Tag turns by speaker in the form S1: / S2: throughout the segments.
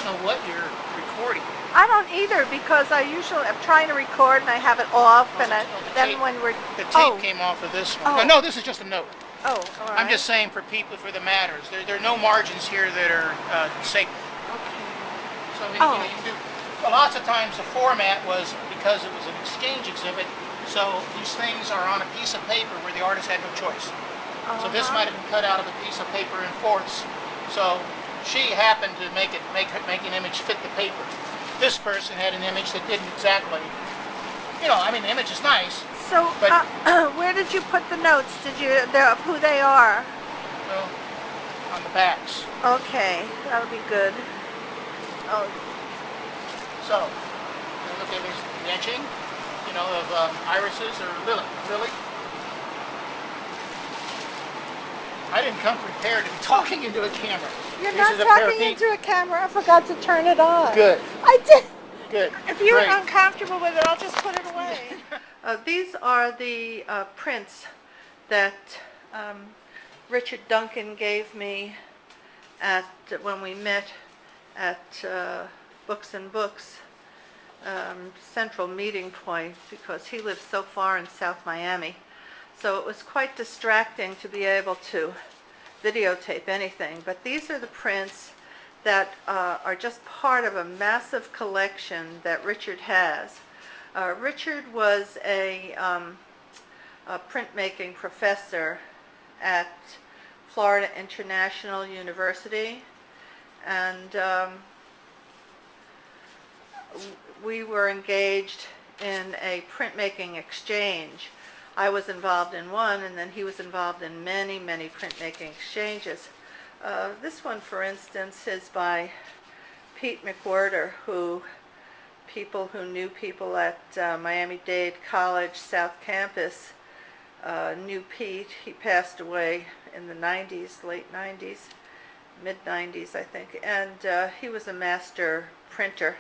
S1: know what you're recording.
S2: I don't either, because I'm trying to record and I have it off, and then when we're...
S1: The tape came off of this one.
S2: Oh.
S1: No, this is just a note.
S2: Oh, all right.
S1: I'm just saying for people, for the matters. There are no margins here that are sacred.
S2: Okay.
S1: So you know, you can do... Lots of times the format was because it was an exchange exhibit, so these things are on a piece of paper where the artist had no choice. So this might have been cut out of a piece of paper in fourths. So she happened to make an image fit the paper. This person had an image that didn't exactly, you know, I mean, the image is nice.
S2: So, but where did you put the notes? Did you, of who they are?
S1: Well, on the backs.
S2: Okay, that'll be good. Oh.
S1: So, look at this etching, you know, of irises or lily. I didn't come prepared to be talking into a camera.
S2: You're not talking into a camera. I forgot to turn it on.
S1: Good.
S2: I did.
S1: Good.
S2: If you're uncomfortable with it, I'll just put it away. These are the prints that Richard Duncan gave me when we met at Books and Books central meeting point, because he lives so far in South Miami. So it was quite distracting to be able to videotape anything. But these are the prints that are just part of a massive collection that Richard has. Richard was a printmaking professor at Florida International University, and we were engaged in a printmaking exchange. I was involved in one, and then he was involved in many, many printmaking exchanges. This one, for instance, is by Pete McWhirter, who people who knew people at Miami-Dade College South Campus knew Pete. He passed away in the 90s, late 90s, mid-90s, I think, and he was a master printer.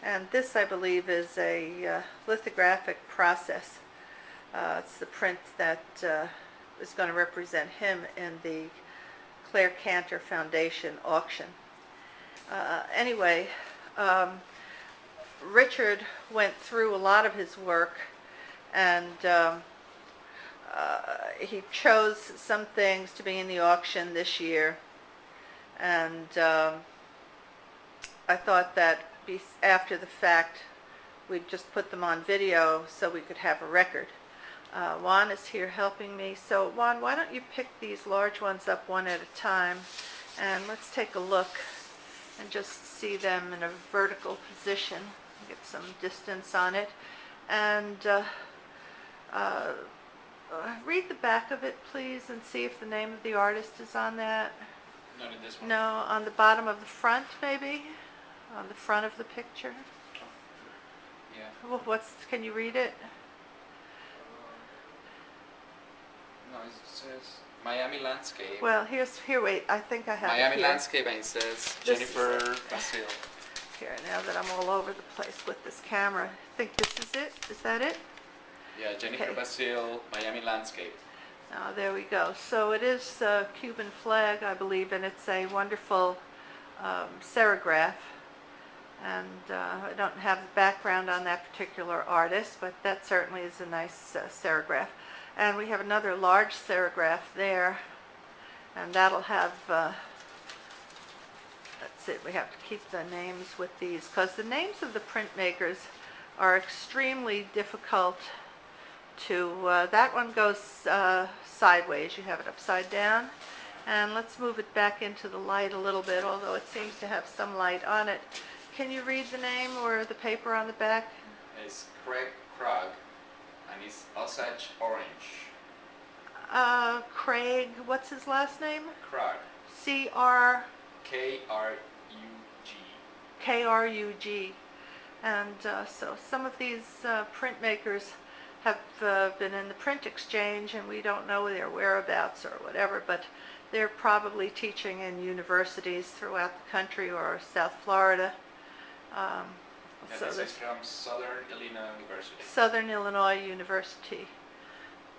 S2: And this, I believe, is a lithographic process. It's the print that is going to represent him in the Claire Kantor Foundation auction. Anyway, Richard went through a lot of his work, and he chose some things to be in the auction this year, and I thought that after the fact we'd just put them on video so we could have a record. Juan is here helping me. So Juan, why don't you pick these large ones up one at a time, and let's take a look and just see them in a vertical position, get some distance on it, and read the back of it, please, and see if the name of the artist is on that.
S3: Not in this one?
S2: No, on the bottom of the front, maybe? On the front of the picture?
S3: Yeah.
S2: Well, can you read it?
S3: No, it says Miami Landscape.
S2: Well, here, wait, I think I have
S3: Miami
S2: it here.
S3: Landscape, and it says Jennifer Basile.
S2: Here, now that I'm all over the place with this camera, I think this is it. Is that it?
S3: Yeah, Jennifer Basile, Miami Landscape.
S2: Oh, there we go. So it is a Cuban flag, I believe, and it's a wonderful serigraph. And I don't have the background on that particular artist, but that certainly is a nice serigraph. And we have another large serigraph there, and that'll have, that's it, we have to keep the names with these, because the names of the printmakers are extremely difficult to, that one goes sideways, you have it upside down. And let's move it back into the light a little bit, although it seems to have some light on it. Can you read the name or the paper on the back?
S3: It's Craig Krug, and it's Osage Orange.
S2: Craig, what's his last name?
S3: Krug.
S2: C-R...
S3: K-R-U-G.
S2: K-R-U-G. And so some of these printmakers have been in the print exchange, and we don't know their whereabouts or whatever, but they're probably teaching in universities throughout the country or South Florida.
S3: So this is from Southern Illinois University.
S2: Southern Illinois University.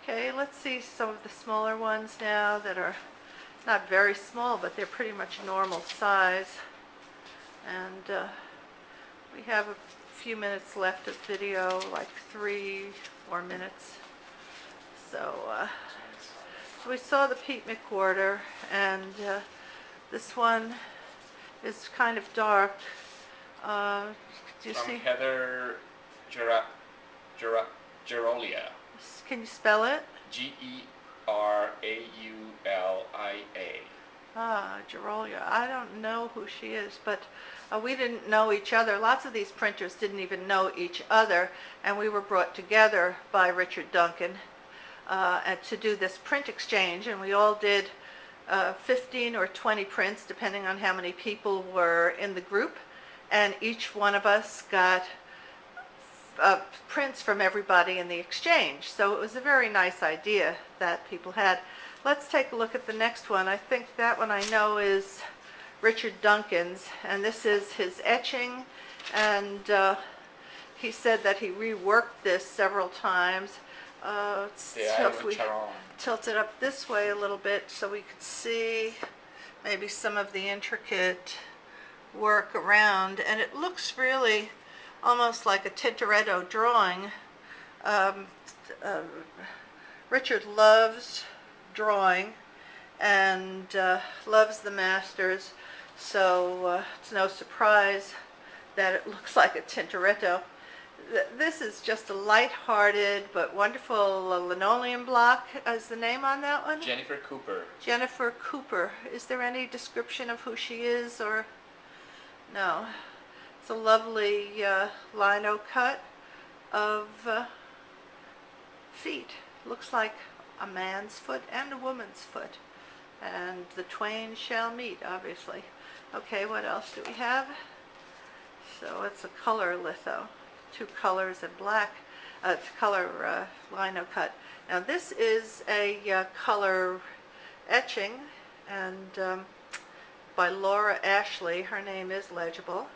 S2: Okay, let's see some of the smaller ones now that are not very small, but they're pretty much normal size. And we have a few minutes left of video, like 3 more minutes. So we saw the Pete McWhorter, and this one is kind of dark. Do you
S3: From
S2: see?
S3: Heather Gerolia.
S2: Can you spell it?
S3: Geraulia.
S2: Gerolia. I don't know who she is, but we didn't know each other. Lots of these printers didn't even know each other, and we were brought together by Richard Duncan and to do this print exchange, and we all did 15 or 20 prints, depending on how many people were in the group, and each one of us got prints from everybody in the exchange. So it was a very nice idea that people had. Let's take a look at the next one. I think that one I know is Richard Duncan's, and this is his etching, and he said that he reworked this several times. If we tilt it up this way a little bit so we could see maybe some of the intricate work around, and it looks really almost like a Tintoretto drawing. Richard loves drawing and loves the masters, so it's no surprise that it looks like a Tintoretto. This is just a light-hearted but wonderful linoleum block. Is the name on that one?
S3: Jennifer Cooper.
S2: Jennifer Cooper. Is there any description of who she is, or no? It's a lovely lino cut of feet. Looks like a man's foot and a woman's foot, and the twain shall meet, obviously. Okay, what else do we have? So it's a color litho, 2 colors and black. It's a color lino cut. Now this is a color etching, and by Laura Ashley. Her name is legible.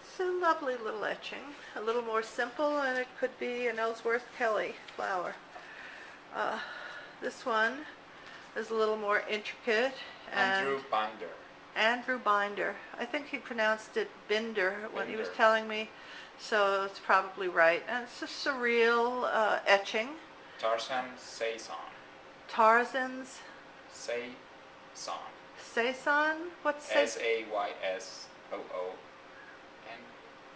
S2: It's a lovely little etching, a little more simple, and it could be an Ellsworth Kelly flower. This one is a little more intricate.
S3: Andrew Binder.
S2: Andrew Binder. I think he pronounced it Binder when he was telling me, so it's probably right. And it's a surreal etching.
S3: Tarzan Saison.
S2: Tarzan's
S3: Saison.
S2: Saison? What's Saison?
S3: Sayson.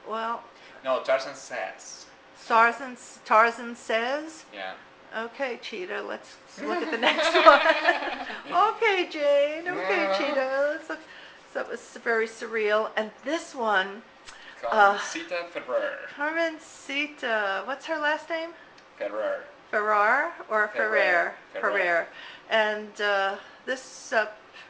S2: Well,
S3: no, Tarzan says.
S2: Tarzan says?
S3: Yeah.
S2: Okay, Cheetah, let's look at the next one. Okay, Jane. Okay, Cheetah. Let's look. So it was very surreal. And this one,
S3: Carmencita Ferrer.
S2: Carmencita. What's her last name?
S3: Ferrer.
S2: Ferrar or Ferrer?
S3: Ferrer.
S2: And this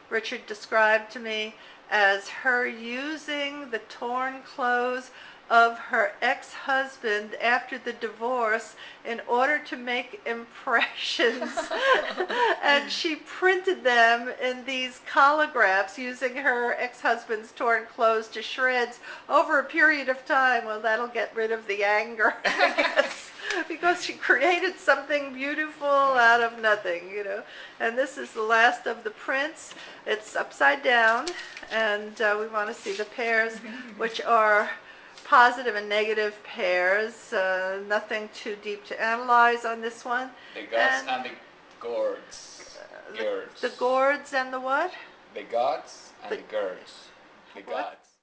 S2: Richard described to me as her using the torn clothes of her ex-husband after the divorce in order to make impressions. And she printed them in these collagraphs using her ex-husband's torn clothes to shreds over a period of time. Well, that'll get rid of the anger, I guess, because she created something beautiful out of nothing, you know. And this is the last of the prints. It's upside down, and we want to see the pairs, which are positive and negative pairs. Nothing too deep to analyze on this one.
S3: The gods and the gourds.
S2: The gourds and the what?
S3: The gods and the gourds. The
S2: What?
S3: gods.